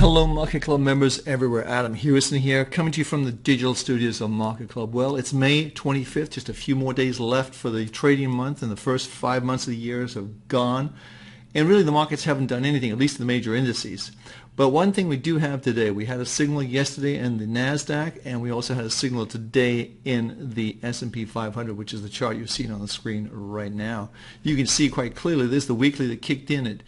Hello Market Club members everywhere. Adam Hewison here, coming to you from the digital studios of Market Club. Well, it's May 25th, just a few more days left for the trading month, and the first 5 months of the year have gone. And really the markets haven't done anything, at least the major indices. But one thing we do have today, we had a signal yesterday in the NASDAQ, and we also had a signal today in the S&P 500, which is the chart you're seeing on the screen right now. You can see quite clearly this is the weekly that kicked in at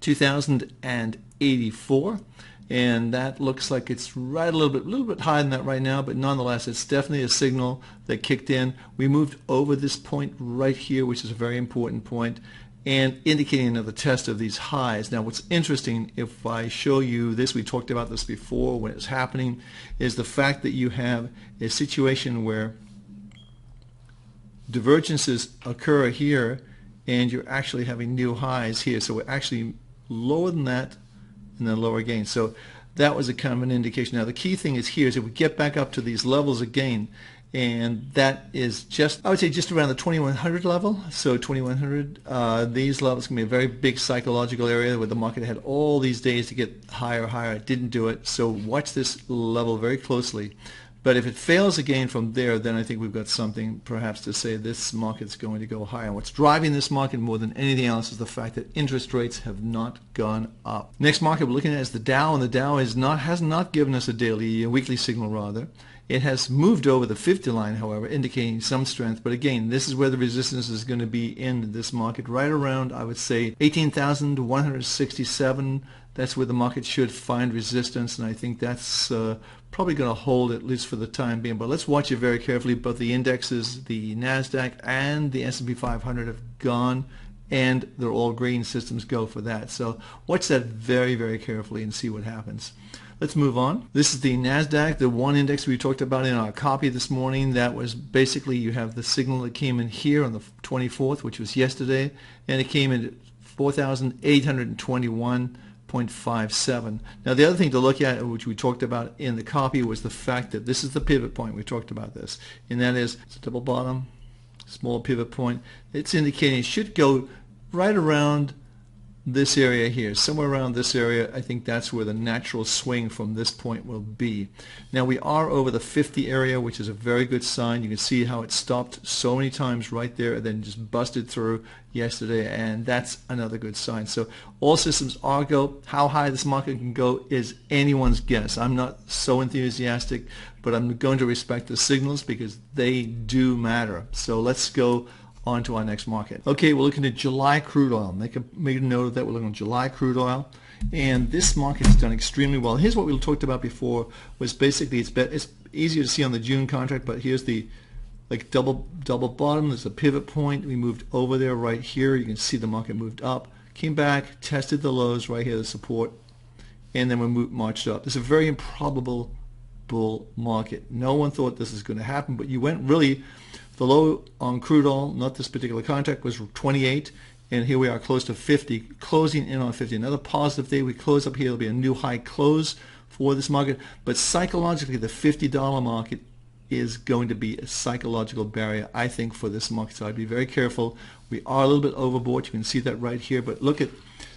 2084. And that looks like it's right a little bit higher than that right now, but nonetheless it's definitely a signal that kicked in. We moved over this point right here, which is a very important point, and indicating another test of these highs. Now what's interesting, if I show you this, we talked about this before when it's happening, is the fact that you have a situation where divergences occur here and you're actually having new highs here. So we're actually lower than that and then lower again. So that was a kind of an indication. Now the key thing is here is if we get back up to these levels again, and that is just, I would say, just around the 2100 level. So 2100, these levels can be a very big psychological area where the market had all these days to get higher. It didn't do it. So watch this level very closely. But if it fails again from there, then I think we've got something perhaps to say this market's going to go higher. And what's driving this market more than anything else is the fact that interest rates have not gone up. Next market we're looking at is the Dow, and the Dow has not given us a weekly signal rather. It has moved over the 50 line, however, indicating some strength. But again, this is where the resistance is going to be in this market, right around, I would say, 18,167. That's where the market should find resistance, and I think that's probably going to hold at least for the time being. But let's watch it very carefully. Both the indexes, the NASDAQ and the S&P 500 have gone, and they're all green. Systems go for that. So watch that very, very carefully and see what happens. Let's move on. This is the NASDAQ, the one index we talked about in our copy this morning. That was basically, you have the signal that came in here on the 24th, which was yesterday, and it came in at 4,821.57. Now the other thing to look at, which we talked about in the copy, was the fact that this is the pivot point. We talked about this, and that is it's a double bottom, small pivot point. It's indicating it should go right around this area here, somewhere around this area. I think that's where the natural swing from this point will be. Now we are over the 50 area, which is a very good sign. You can see how it stopped so many times right there and then just busted through yesterday, and that's another good sign. So all systems are go. How high this market can go is anyone's guess. I'm not so enthusiastic, but I'm going to respect the signals because they do matter. So let's go on to our next market. Okay, we're looking at July crude oil. Make a note of that. We're looking at July crude oil, and this market has done extremely well. Here's what we talked about before, was basically it's easier to see on the June contract, but here's the double bottom. There's a pivot point. We moved over there right here. You can see the market moved up, came back, tested the lows right here, the support, and then we marched up. This is a very improbable bull market. No one thought this was going to happen, but you went really. The low on crude oil, not this particular contract, was 28, and here we are close to 50, closing in on 50. Another positive day. We close up here. There'll be a new high close for this market, but psychologically the $50 market is going to be a psychological barrier, I think, for this market. So I'd be very careful. We are a little bit overbought. You can see that right here, but look at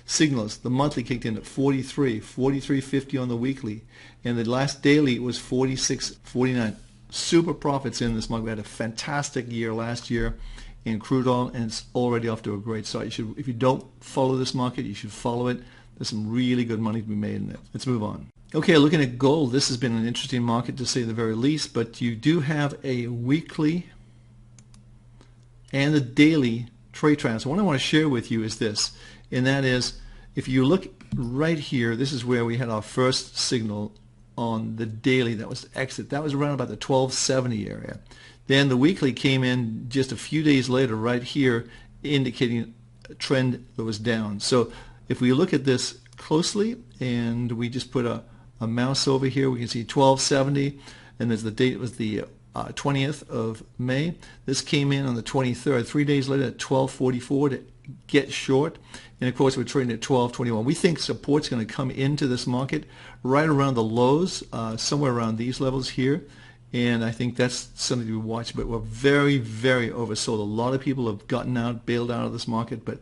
signals. The monthly kicked in at 43.50 on the weekly, and the last daily was 46.49. Super profits in this market. We had a fantastic year last year in crude oil, and it's already off to a great start. If you don't follow this market, you should follow it. There's some really good money to be made in it. Let's move on. Okay, looking at gold, this has been an interesting market to say the very least, but you do have a weekly and a daily trade trend. So what I want to share with you is this, and that is, if you look right here, this is where we had our first signal on the daily. That was the exit. That was around about the 1270 area. Then the weekly came in just a few days later right here, indicating a trend that was down. So if we look at this closely and we just put a mouse over here, we can see 1270, and there's the date. It was the 20th of May. This came in on the 23rd, 3 days later at 1244 to get short, and of course we're trading at 1221. We think support's going to come into this market right around the lows, somewhere around these levels here, and I think that's something to watch. But we're very, very oversold. A lot of people have gotten out, bailed out of this market, but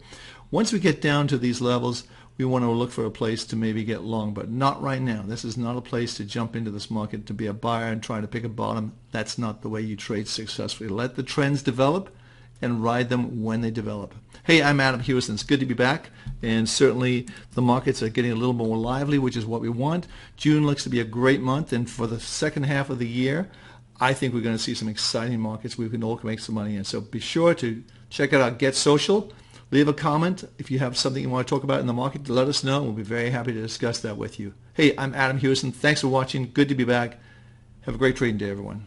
once we get down to these levels, we want to look for a place to maybe get long, but not right now. This is not a place to jump into this market to be a buyer and try to pick a bottom. That's not the way you trade successfully. Let the trends develop and ride them when they develop. Hey, I'm Adam Hewison. It's good to be back, and certainly the markets are getting a little more lively, which is what we want. June looks to be a great month, and for the second half of the year, I think we're going to see some exciting markets we can all make some money in. So be sure to check out our Get Social. Leave a comment if you have something you want to talk about in the market. Let us know. We'll be very happy to discuss that with you. Hey, I'm Adam Hewison. Thanks for watching. Good to be back. Have a great trading day, everyone.